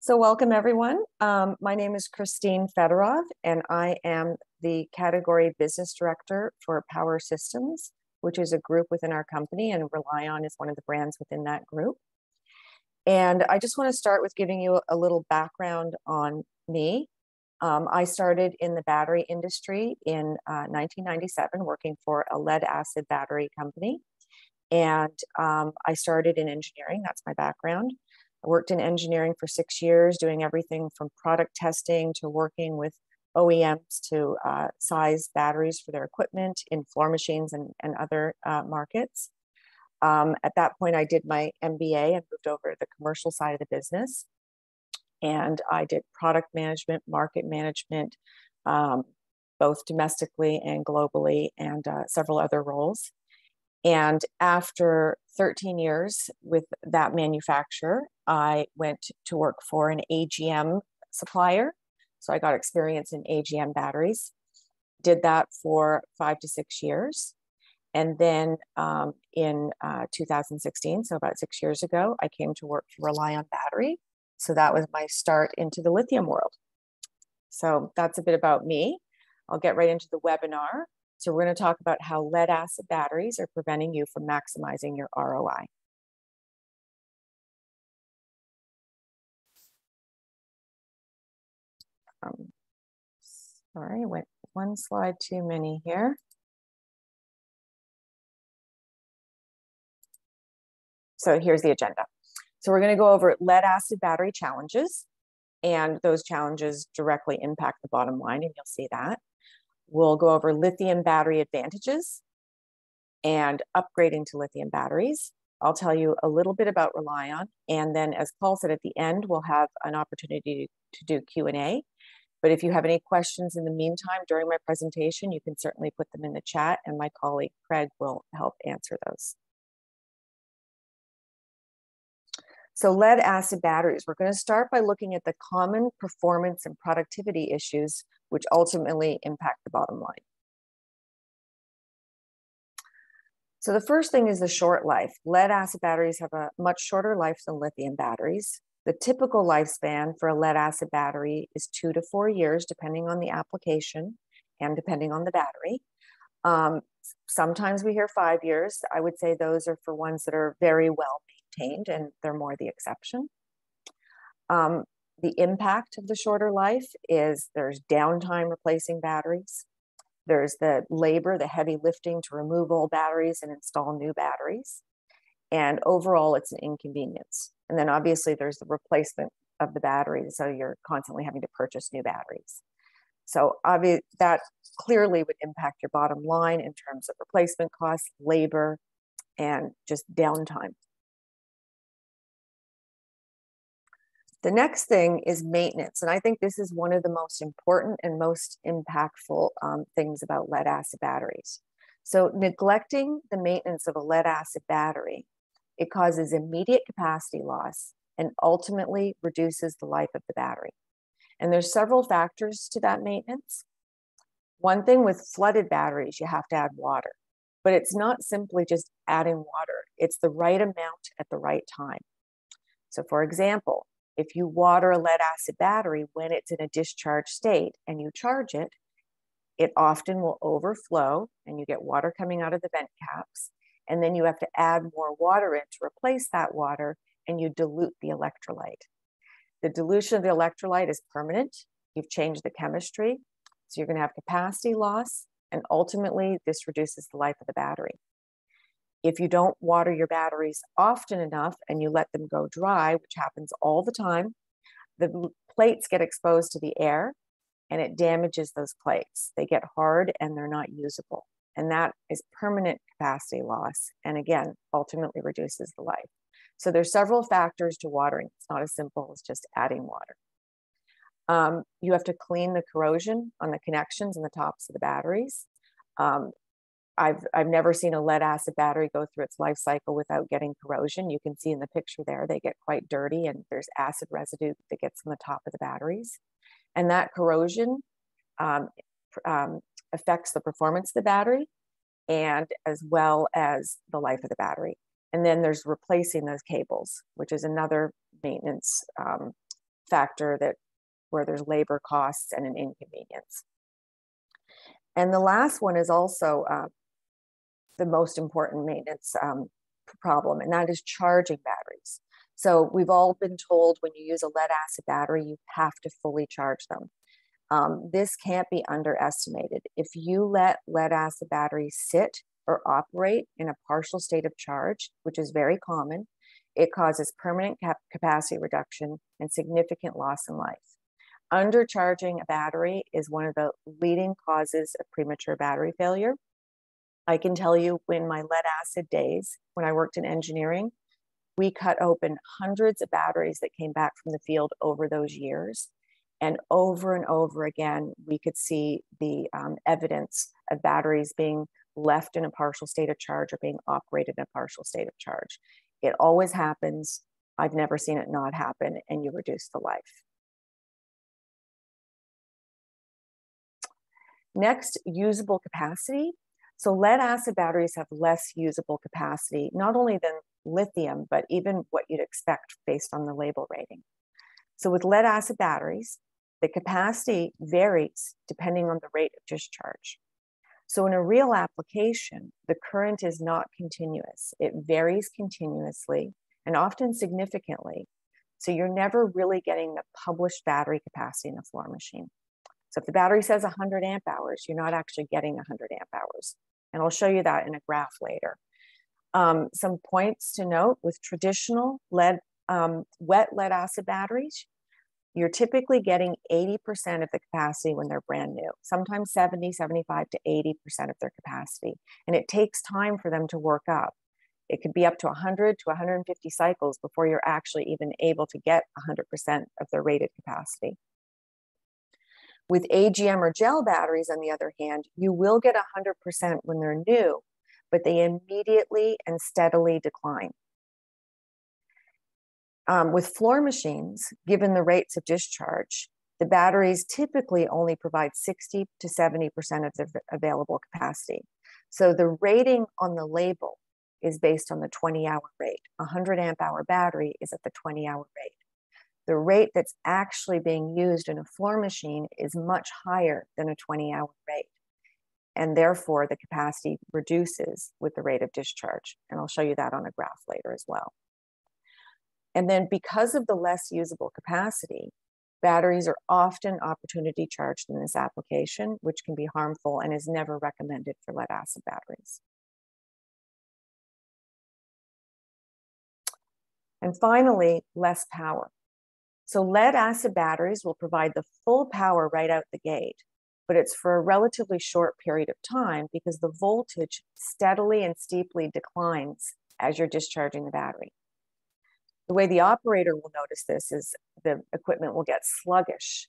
So welcome everyone. My name is Christine Fedorov and I am the Category Business Director for Power Systems, which is a group within our company, and RELiON is one of the brands within that group. And I just want to start with giving you a little background on me. I started in the battery industry in 1997, working for a lead acid battery company. And I started in engineering, that's my background. I worked in engineering for 6 years, doing everything from product testing to working with OEMs to size batteries for their equipment in floor machines and other markets. At that point, I did my MBA and moved over to the commercial side of the business. And I did product management, market management, both domestically and globally, and several other roles. And after 13 years with that manufacturer, I went to work for an AGM supplier. So I got experience in AGM batteries, did that for 5 to 6 years. And then in 2016, so about 6 years ago, I came to work for RELiON Battery. So that was my start into the lithium world. So that's a bit about me. I'll get right into the webinar. So we're going to talk about how lead acid batteries are preventing you from maximizing your ROI. Sorry, I went one slide too many here. So here's the agenda. So we're going to go over lead acid battery challenges, and those challenges directly impact the bottom line, and you'll see that. We'll go over lithium battery advantages and upgrading to lithium batteries. I'll tell you a little bit about RELiON, and then as Paul said at the end, we'll have an opportunity to do Q&A. But if you have any questions in the meantime during my presentation, you can certainly put them in the chat, and my colleague Craig will help answer those. So lead acid batteries, we're going to start by looking at the common performance and productivity issues which ultimately impact the bottom line. So the first thing is the short life. Lead acid batteries have a much shorter life than lithium batteries. The typical lifespan for a lead acid battery is 2 to 4 years, depending on the application and depending on the battery. Sometimes we hear 5 years. I would say those are for ones that are very well maintained, and they're more the exception. The impact of the shorter life is there's downtime replacing batteries. There's the labor, the heavy lifting to remove old batteries and install new batteries. And overall, it's an inconvenience. And then obviously there's the replacement of the batteries. So you're constantly having to purchase new batteries. So that clearly would impact your bottom line in terms of replacement costs, labor, and just downtime. The next thing is maintenance. And I think this is one of the most important and most impactful things about lead acid batteries. So neglecting the maintenance of a lead acid battery, it causes immediate capacity loss and ultimately reduces the life of the battery. And there's several factors to that maintenance. One thing with flooded batteries, you have to add water, but it's not simply just adding water. It's the right amount at the right time. So for example, if you water a lead acid battery when it's in a discharge state and you charge it, it often will overflow and you get water coming out of the vent caps. And then you have to add more water in to replace that water, and you dilute the electrolyte. The dilution of the electrolyte is permanent. You've changed the chemistry. So you're going to have capacity loss, and ultimately this reduces the life of the battery. If you don't water your batteries often enough and you let them go dry, which happens all the time, the plates get exposed to the air and it damages those plates. They get hard and they're not usable. And that is permanent capacity loss. And again, ultimately reduces the life. So there's several factors to watering. It's not as simple as just adding water. You have to clean the corrosion on the connections and the tops of the batteries. I've never seen a lead acid battery go through its life cycle without getting corrosion. You can see in the picture there, they get quite dirty and there's acid residue that gets on the top of the batteries. And that corrosion affects the performance of the battery and as well as the life of the battery. And then there's replacing those cables, which is another maintenance factor that where there's labor costs and an inconvenience. And the last one is also the most important maintenance problem, and that is charging batteries. So we've all been told when you use a lead acid battery, you have to fully charge them. This can't be underestimated. If you let lead acid batteries sit or operate in a partial state of charge, which is very common, it causes permanent capacity reduction and significant loss in life. Undercharging a battery is one of the leading causes of premature battery failure. I can tell you, in my lead acid days, when I worked in engineering, we cut open hundreds of batteries that came back from the field over those years. And over again, we could see the evidence of batteries being left in a partial state of charge or being operated in a partial state of charge. It always happens. I've never seen it not happen, and you reduce the life. Next, usable capacity. So lead acid batteries have less usable capacity, not only than lithium, but even what you'd expect based on the label rating. So with lead acid batteries, the capacity varies depending on the rate of discharge. So in a real application, the current is not continuous. It varies continuously and often significantly. So you're never really getting the published battery capacity in a floor machine. So if the battery says 100 amp hours, you're not actually getting 100 amp hours. And I'll show you that in a graph later. Some points to note with traditional wet lead acid batteries, you're typically getting 80% of the capacity when they're brand new, sometimes 70, 75 to 80% of their capacity. And it takes time for them to work up. It could be up to 100 to 150 cycles before you're actually even able to get 100% of their rated capacity. With AGM or gel batteries, on the other hand, you will get 100% when they're new, but they immediately and steadily decline. With floor machines, given the rates of discharge, the batteries typically only provide 60 to 70% of the available capacity. So the rating on the label is based on the 20-hour rate. A 100 amp hour battery is at the 20-hour rate. The rate that's actually being used in a floor machine is much higher than a 20-hour rate. And therefore, the capacity reduces with the rate of discharge. And I'll show you that on a graph later as well. And then because of the less usable capacity, batteries are often opportunity charged in this application, which can be harmful and is never recommended for lead acid batteries. And finally, less power. So lead acid batteries will provide the full power right out the gate, but it's for a relatively short period of time because the voltage steadily and steeply declines as you're discharging the battery. The way the operator will notice this is the equipment will get sluggish.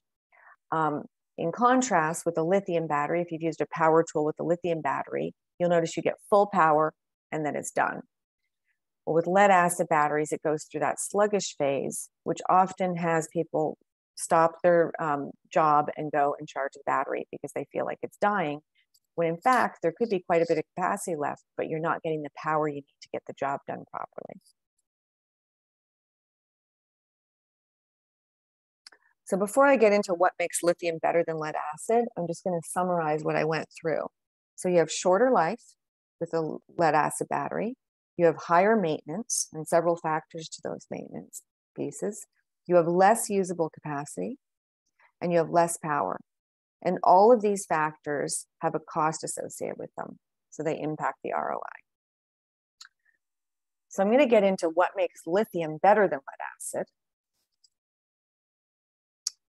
In contrast with a lithium battery, if you've used a power tool with a lithium battery, you'll notice you get full power and then it's done. Well, with lead acid batteries, it goes through that sluggish phase, which often has people stop their job and go and charge the battery because they feel like it's dying, when in fact, there could be quite a bit of capacity left, but you're not getting the power you need to get the job done properly. So before I get into what makes lithium better than lead acid, I'm just going to summarize what I went through. So you have shorter life with a lead acid battery. You have higher maintenance and several factors to those maintenance pieces. You have less usable capacity and you have less power. And all of these factors have a cost associated with them. So they impact the ROI. So I'm going to get into what makes lithium better than lead acid.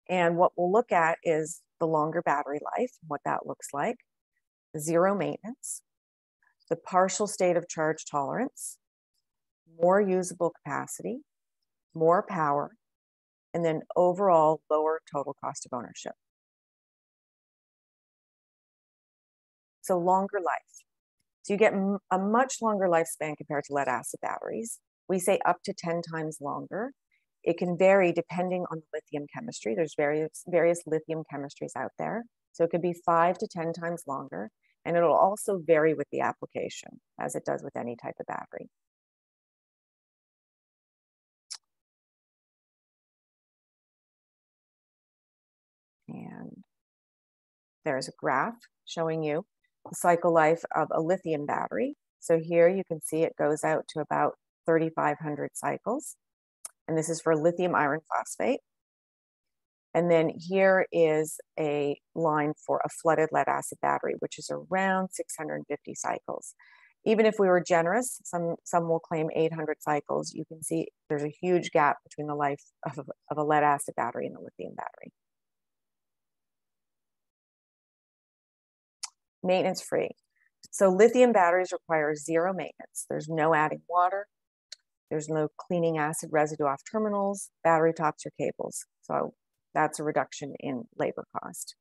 And what we'll look at is the longer battery life, what that looks like, zero maintenance, the partial state of charge tolerance, more usable capacity, more power, and then overall lower total cost of ownership. So longer life. So you get a much longer lifespan compared to lead acid batteries. We say up to 10 times longer. It can vary depending on the lithium chemistry. There's various lithium chemistries out there. So it could be 5 to 10 times longer. And it'll also vary with the application, as it does with any type of battery. there's a graph showing you the cycle life of a lithium battery. So here you can see it goes out to about 3,500 cycles. And this is for lithium iron phosphate. And then here is a line for a flooded lead acid battery, which is around 650 cycles. Even if we were generous, some will claim 800 cycles. You can see there's a huge gap between the life of a lead acid battery and a lithium battery. Maintenance free. So lithium batteries require zero maintenance. There's no adding water. There's no cleaning acid residue off terminals, battery tops, or cables. So that's a reduction in labor cost.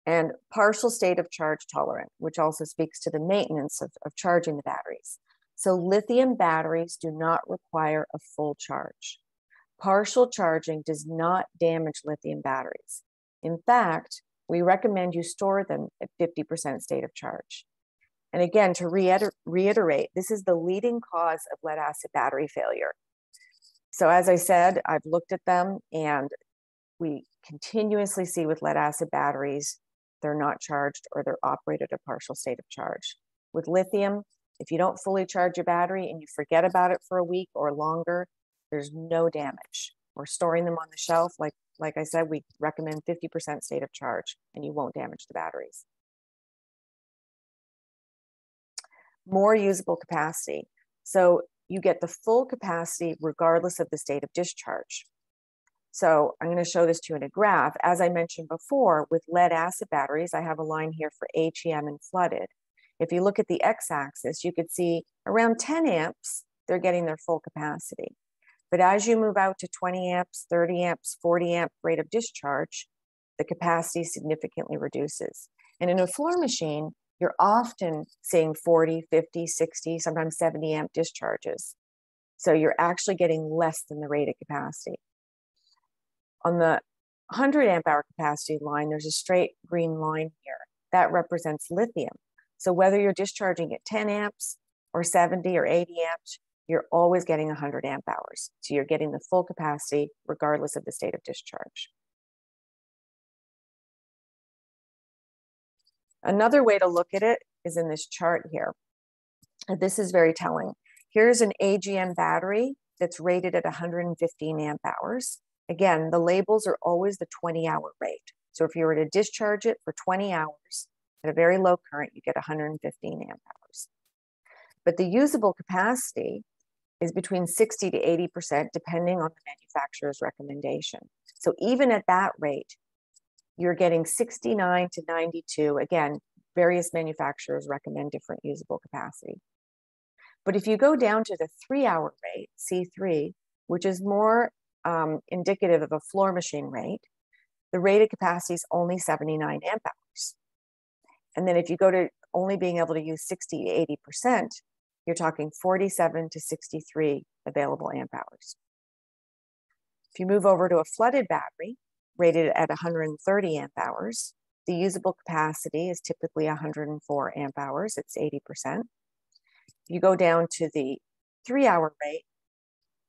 And partial state of charge tolerant, which also speaks to the maintenance of charging the batteries. So lithium batteries do not require a full charge. Partial charging does not damage lithium batteries. In fact, we recommend you store them at 50% state of charge. And again, to reiterate, this is the leading cause of lead acid battery failure. So as I said, I've looked at them, and we continuously see with lead acid batteries, they're not charged or they're operated at a partial state of charge. With lithium, if you don't fully charge your battery and you forget about it for a week or longer, there's no damage. We're storing them on the shelf. Like I said, we recommend 50% state of charge, and you won't damage the batteries. More usable capacity. So you get the full capacity regardless of the state of discharge. So I'm going to show this to you in a graph. As I mentioned before, with lead acid batteries, I have a line here for HEM and flooded. If you look at the x-axis, you could see around 10 amps, they're getting their full capacity. But as you move out to 20 amps, 30 amps, 40 amp rate of discharge, the capacity significantly reduces. And in a floor machine, you're often seeing 40, 50, 60, sometimes 70 amp discharges. So you're actually getting less than the rated capacity. On the 100 amp hour capacity line, there's a straight green line here. That represents lithium. So whether you're discharging at 10 amps or 70 or 80 amps, you're always getting 100 amp hours. So you're getting the full capacity regardless of the state of discharge. Another way to look at it is in this chart here. This is very telling. Here's an AGM battery that's rated at 115 amp hours. Again, the labels are always the 20-hour rate. So if you were to discharge it for 20 hours at a very low current, you get 115 amp hours. But the usable capacity is between 60 to 80%, depending on the manufacturer's recommendation. So even at that rate, you're getting 69 to 92. Again, various manufacturers recommend different usable capacity. But if you go down to the 3-hour rate, C3, which is more indicative of a floor machine rate, the rated capacity is only 79 amp hours. And then if you go to only being able to use 60 to 80%, you're talking 47 to 63 available amp hours. If you move over to a flooded battery, rated at 130 amp hours, the usable capacity is typically 104 amp hours, it's 80%. You go down to the 3-hour rate,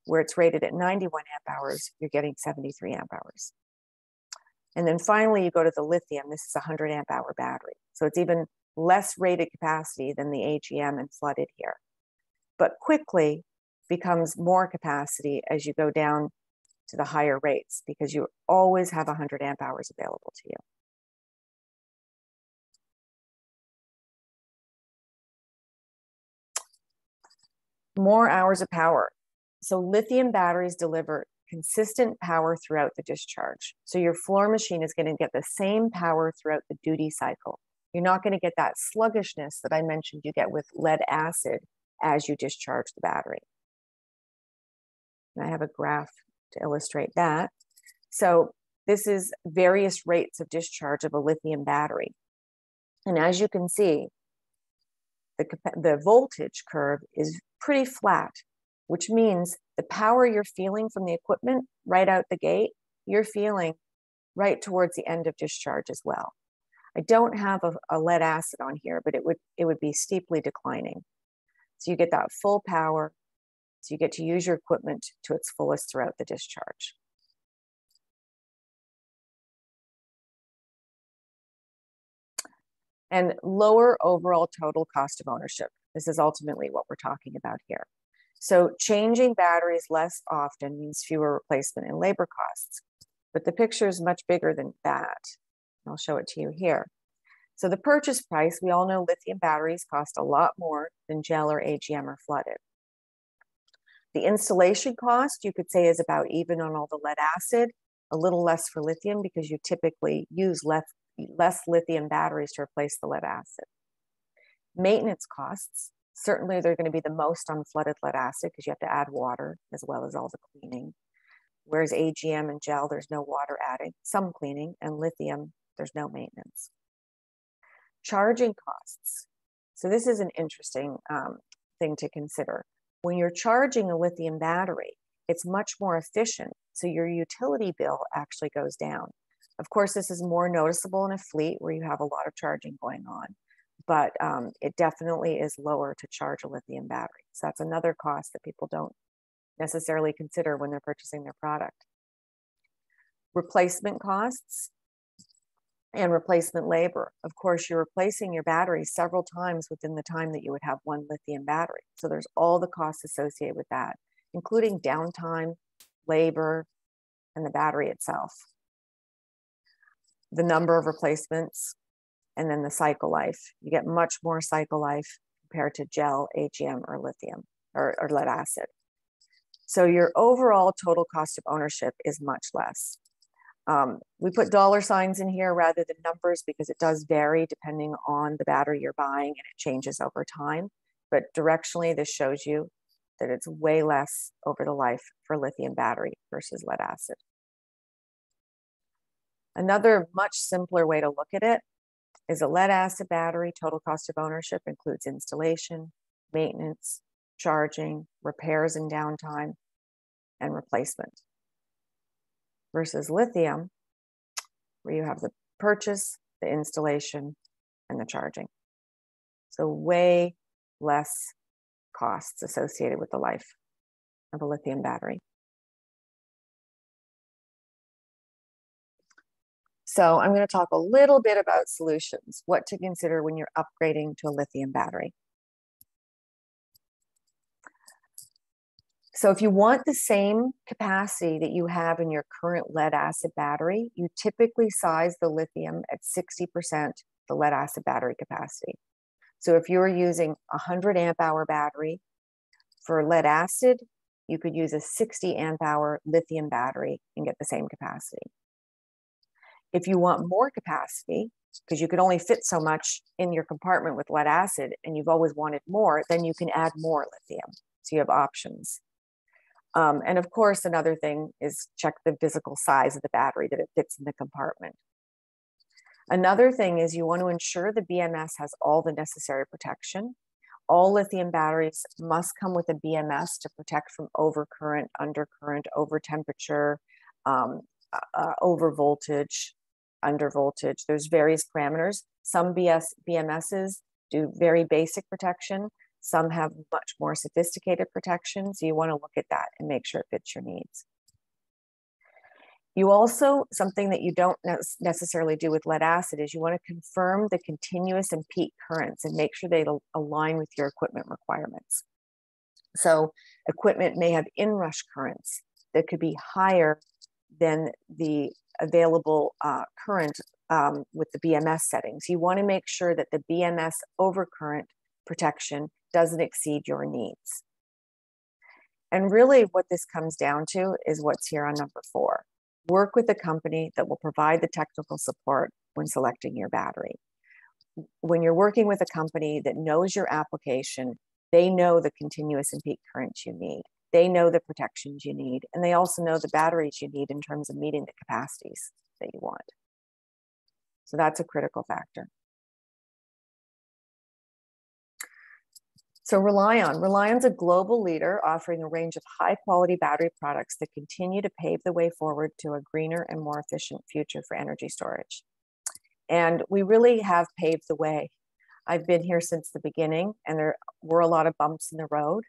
where it's rated at 91 amp hours, you're getting 73 amp hours. And then finally, you go to the lithium. This is a 100 amp hour battery. So it's even less rated capacity than the AGM and flooded here, but quickly becomes more capacity as you go down to the higher rates, because you always have 100 amp hours available to you. More hours of power. So lithium batteries deliver consistent power throughout the discharge. So your floor machine is going to get the same power throughout the duty cycle. You're not going to get that sluggishness that I mentioned you get with lead acid as you discharge the battery. And I have a graph to illustrate that. So this is various rates of discharge of a lithium battery. And as you can see, the voltage curve is pretty flat, which means the power you're feeling from the equipment right out the gate, you're feeling right towards the end of discharge as well. I don't have a lead acid on here, but it would be steeply declining. So you get that full power, so you get to use your equipment to its fullest throughout the discharge. and lower overall total cost of ownership. This is ultimately what we're talking about here. So changing batteries less often means fewer replacement and labor costs, but the picture is much bigger than that. I'll show it to you here. So the purchase price, we all know lithium batteries cost a lot more than gel or AGM or flooded. The installation cost, you could say, is about even on all the lead acid, a little less for lithium because you typically use less lithium batteries to replace the lead acid. Maintenance costs, certainly they're going to be the most on flooded lead acid because you have to add water as well as all the cleaning. Whereas AGM and gel, there's no water adding, some cleaning, and lithium, there's no maintenance. Charging costs. So this is an interesting thing to consider. When you're charging a lithium battery, it's much more efficient, so your utility bill actually goes down. Of course, this is more noticeable in a fleet where you have a lot of charging going on, but it definitely is lower to charge a lithium battery. So that's another cost that people don't necessarily consider when they're purchasing their product. Replacement costs and replacement labor. Of course, you're replacing your battery several times within the time that you would have one lithium battery. So there's all the costs associated with that, including downtime, labor, and the battery itself. The number of replacements, and then the cycle life. You get much more cycle life compared to gel, AGM, or lithium, or lead acid. So your overall total cost of ownership is much less. We put dollar signs in here rather than numbers because it does vary depending on the battery you're buying and it changes over time. But directionally, this shows you that it's way less over the life for lithium battery versus lead acid. Another much simpler way to look at it is a lead acid battery total cost of ownership includes installation, maintenance, charging, repairs and downtime, and replacement. Versus lithium, where you have the purchase, the installation, and the charging. So way less costs associated with the life of a lithium battery. So I'm going to talk a little bit about solutions, what to consider when you're upgrading to a lithium battery. So if you want the same capacity that you have in your current lead acid battery, you typically size the lithium at 60% the lead acid battery capacity. So if you're using a 100 amp hour battery for lead acid, you could use a 60 amp hour lithium battery and get the same capacity. If you want more capacity, because you could only fit so much in your compartment with lead acid and you've always wanted more, then you can add more lithium. So you have options. And of course, another thing is check the physical size of the battery, that it fits in the compartment. Another thing is you want to ensure the BMS has all the necessary protection. All lithium batteries must come with a BMS to protect from overcurrent, undercurrent, over temperature, over voltage, under voltage. There's various parameters. Some BMSs do very basic protection. Some have much more sophisticated protection. So you want to look at that and make sure it fits your needs. You also, something that you don't necessarily do with lead acid is you want to confirm the continuous and peak currents and make sure they align with your equipment requirements. So equipment may have inrush currents that could be higher than the available current with the BMS settings. You want to make sure that the BMS overcurrent protection doesn't exceed your needs. And really what this comes down to is what's here on number 4. Work with a company that will provide the technical support when selecting your battery. When you're working with a company that knows your application, they know the continuous and peak currents you need. They know the protections you need, and they also know the batteries you need in terms of meeting the capacities that you want. So that's a critical factor. So RELiON. RELiON's a global leader offering a range of high-quality battery products that continue to pave the way forward to a greener and more efficient future for energy storage. And we really have paved the way. I've been here since the beginning, and there were a lot of bumps in the road.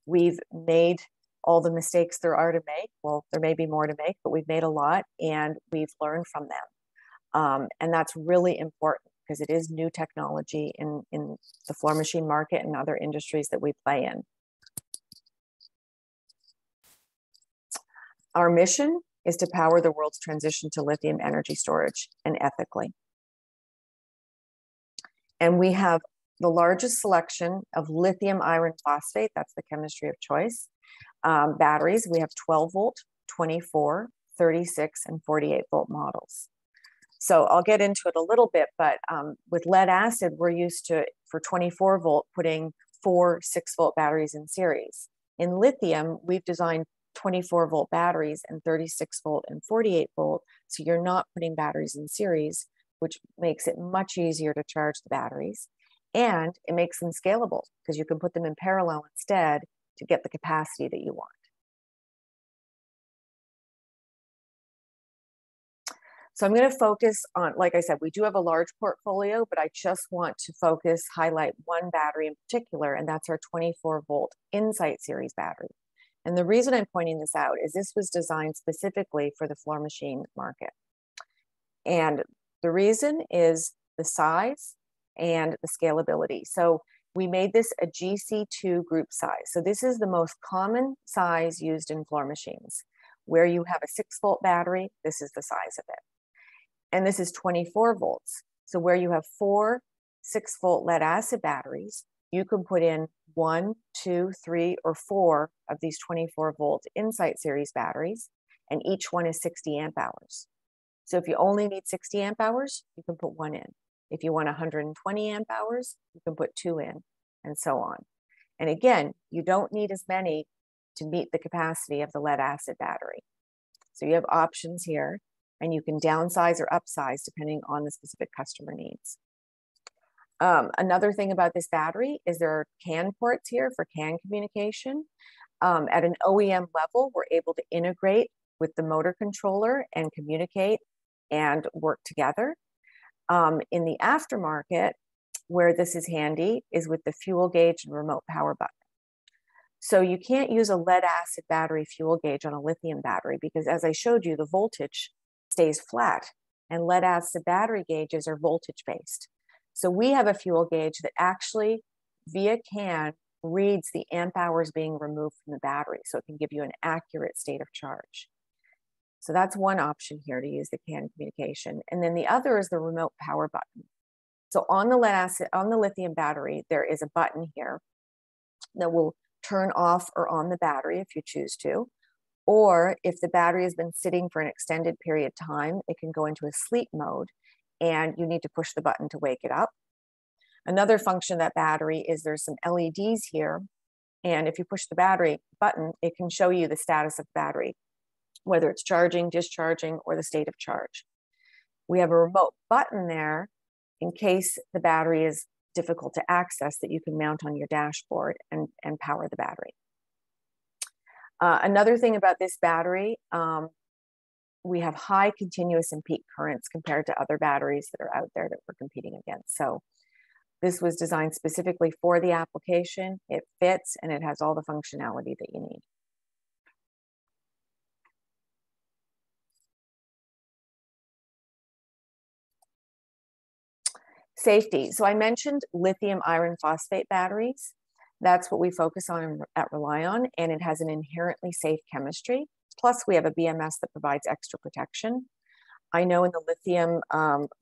We've made all the mistakes there are to make. Well, there may be more to make, but we've made a lot, and we've learned from them. And that's really important because it is new technology in the floor machine market and other industries that we play in. Our mission is to power the world's transition to lithium energy storage and ethically. And we have the largest selection of lithium iron phosphate, that's the chemistry of choice, batteries. We have 12 volt, 24, 36, and 48 volt models. So I'll get into it a little bit, but with lead acid, we're used to, for 24 volt, putting 4 6-volt batteries in series. In lithium, we've designed 24 volt batteries and 36 volt and 48 volt. So you're not putting batteries in series, which makes it much easier to charge the batteries. And it makes them scalable because you can put them in parallel instead to get the capacity that you want. So I'm going to focus on, like I said, we do have a large portfolio, but I just want to highlight one battery in particular, and that's our 24 volt Insight series battery. And the reason I'm pointing this out is this was designed specifically for the floor machine market. And the reason is the size and the scalability. So we made this a GC2 group size. So this is the most common size used in floor machines. Where you have a 6-volt battery, this is the size of it. And this is 24 volts. So where you have 4 6-volt lead acid batteries, you can put in 1, 2, 3, or 4 of these 24 volt Insight series batteries, and each one is 60 amp hours. So if you only need 60 amp hours, you can put 1 in. If you want 120 amp hours, you can put 2 in, and so on. And again, you don't need as many to meet the capacity of the lead acid battery. So you have options here, and you can downsize or upsize depending on the specific customer needs. Another thing about this battery is there are CAN ports here for CAN communication. At an OEM level, we're able to integrate with the motor controller and communicate and work together. In the aftermarket, where this is handy is with the fuel gauge and remote power button. So you can't use a lead acid battery fuel gauge on a lithium battery because, as I showed you, the voltage stays flat, and lead acid battery gauges are voltage based. So we have a fuel gauge that actually, via CAN, reads the amp hours being removed from the battery, so it can give you an accurate state of charge. So that's one option here to use the CAN communication. And then the other is the remote power button. So on the lead acid, on the lithium battery, there is a button here that will turn off or on the battery if you choose to. Or if the battery has been sitting for an extended period of time, it can go into a sleep mode and you need to push the button to wake it up. Another function of that battery is there's some LEDs here. And if you push the battery button, it can show you the status of the battery, whether it's charging, discharging, or the state of charge. We have a remote button there in case the battery is difficult to access that you can mount on your dashboard and power the battery. Another thing about this battery, we have high continuous and peak currents compared to other batteries that are out there that we're competing against. So this was designed specifically for the application. It fits and it has all the functionality that you need. Safety. So I mentioned lithium iron phosphate batteries. That's what we focus on at RELiON, and it has an inherently safe chemistry. Plus, we have a BMS that provides extra protection. I know in the lithium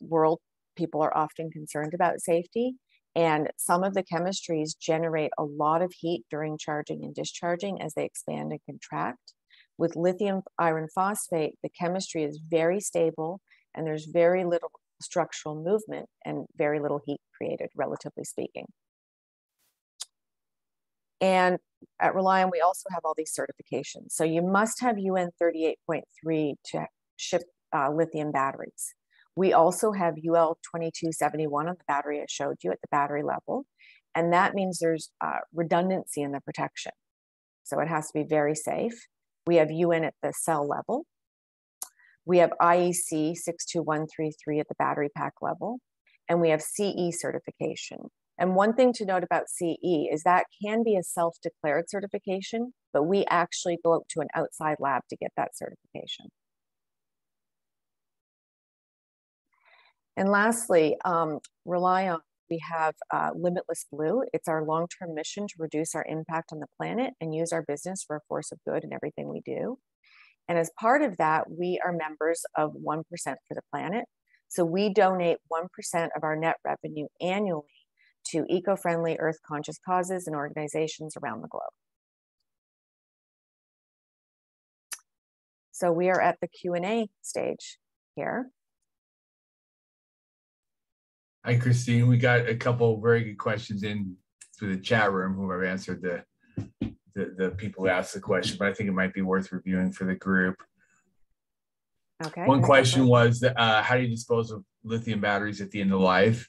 world, people are often concerned about safety, and some of the chemistries generate a lot of heat during charging and discharging as they expand and contract. With lithium iron phosphate, the chemistry is very stable, and there's very little structural movement and very little heat created, relatively speaking. And at RELiON, we also have all these certifications. So you must have UN 38.3 to ship lithium batteries. We also have UL 2271 on the battery I showed you at the battery level. And that means there's redundancy in the protection. So it has to be very safe. We have UN at the cell level. We have IEC 62133 at the battery pack level. And we have CE certification. And one thing to note about CE is that can be a self-declared certification, but we actually go out to an outside lab to get that certification. And lastly, RELiON, we have Limitless Blue. It's our long-term mission to reduce our impact on the planet and use our business for a force of good in everything we do. And as part of that, we are members of 1% for the Planet. So we donate 1% of our net revenue annually to eco-friendly, earth-conscious causes and organizations around the globe. So we are at the Q&A stage here. Hi, Christine. We got a couple very good questions in through the chat room who have answered the people who asked the question, but I think it might be worth reviewing for the group. Okay. One question was, how do you dispose of lithium batteries at the end of life?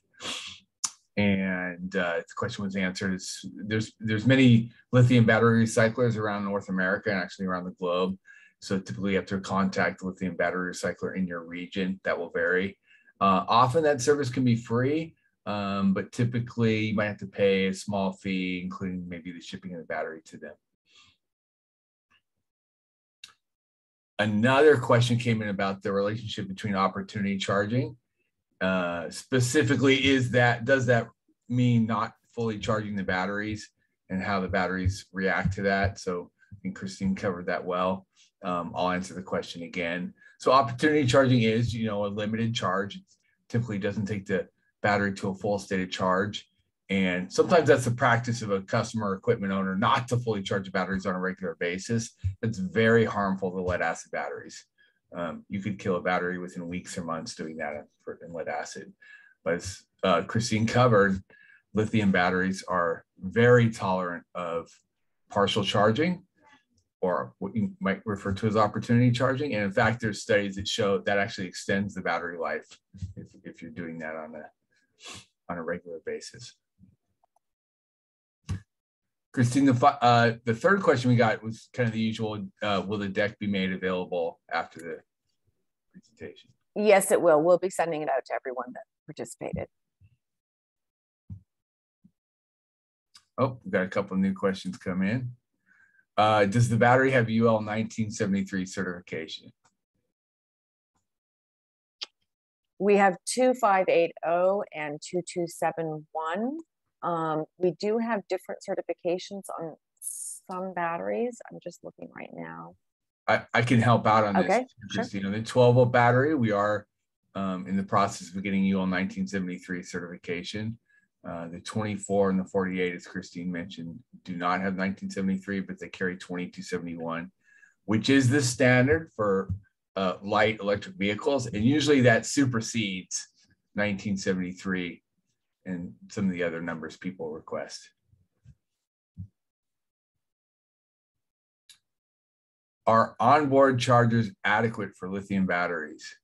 And the question was answered. There's many lithium battery recyclers around North America and actually around the globe. So typically you have to contact the lithium battery recycler in your region. That will vary. Often that service can be free, but typically you might have to pay a small fee, including maybe the shipping of the battery to them. Another question came in about the relationship between opportunity charging. Specifically, does that mean not fully charging the batteries and how the batteries react to that? So I think Christine covered that well. I'll answer the question again. So opportunity charging is, a limited charge. It typically doesn't take the battery to a full state of charge. And sometimes that's the practice of a customer or equipment owner not to fully charge the batteries on a regular basis. It's very harmful to lead acid batteries. You could kill a battery within weeks or months doing that in lead acid. But as Christine covered, lithium batteries are very tolerant of partial charging, or what you might refer to as opportunity charging. And in fact, there's studies that show that actually extends the battery life if you're doing that on a regular basis. Christine, the third question we got was kind of the usual, will the deck be made available after the presentation? Yes, it will. We'll be sending it out to everyone that participated. Oh, we've got a couple of new questions come in. Does the battery have UL 1973 certification? We have 2580 and 2271. We do have different certifications on some batteries. I'm just looking right now. I can help out on this, Christina. Sure. The 12-volt battery, we are in the process of getting UL 1973 certification. The 24 and the 48, as Christine mentioned, do not have 1973, but they carry 2271, which is the standard for light electric vehicles. And usually that supersedes 1973 and some of the other numbers people request. Are onboard chargers adequate for lithium batteries?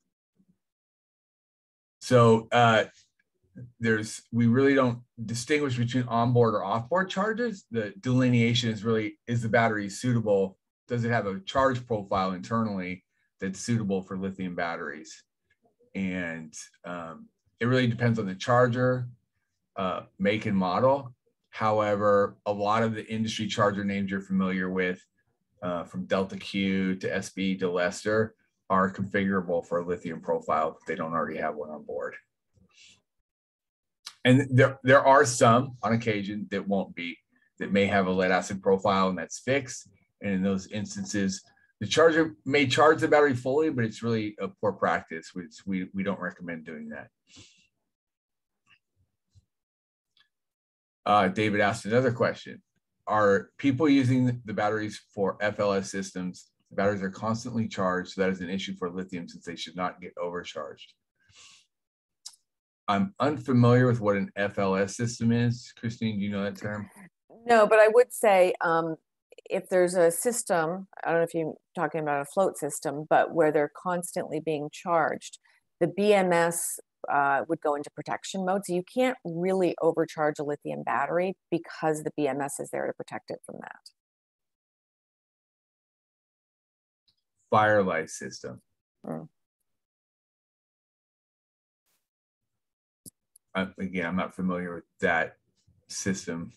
So we really don't distinguish between onboard or offboard chargers. The delineation is really, is the battery suitable? Does it have a charge profile internally that's suitable for lithium batteries? And it really depends on the charger, make and model. However, a lot of the industry charger names you're familiar with, from Delta Q to SB to Lester, are configurable for a lithium profile if they don't already have one on board. And there are some on occasion that that may have a lead acid profile and that's fixed. And in those instances, the charger may charge the battery fully, but it's really a poor practice, which we don't recommend doing that. David asked another question. Are people using the batteries for FLS systems? The batteries are constantly charged, so that is an issue for lithium since they should not get overcharged. I'm unfamiliar with what an FLS system is. Christine, do you know that term? No, but I would say if there's a system, I don't know if you're talking about a float system, but where they're constantly being charged, the BMS would go into protection mode. So you can't really overcharge a lithium battery because the BMS is there to protect it from that. Firelight system. Again, I'm not familiar with that system.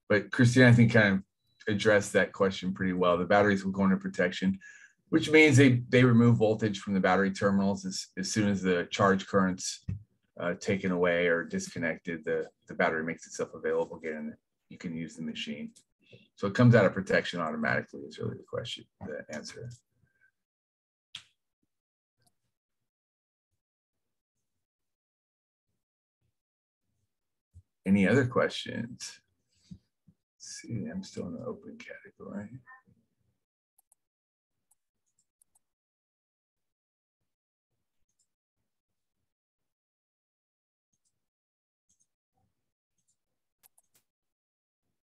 But Christine, I think kind of addressed that question pretty well. The batteries will go into protection. which means they remove voltage from the battery terminals as soon as the charge current's taken away or disconnected, the battery makes itself available again, and you can use the machine. So it comes out of protection automatically is really the question, the answer. Any other questions? Let's see, I'm still in the open category.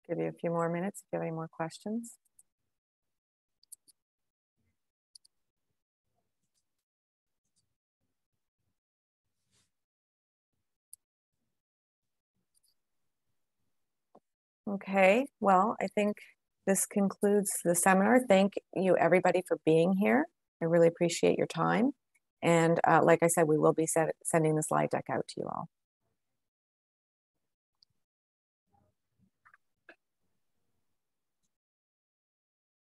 Give you a few more minutes if you have any more questions. Okay, well, I think this concludes the seminar. Thank you, everybody, for being here. I really appreciate your time. And like I said, we will be sending the slide deck out to you all.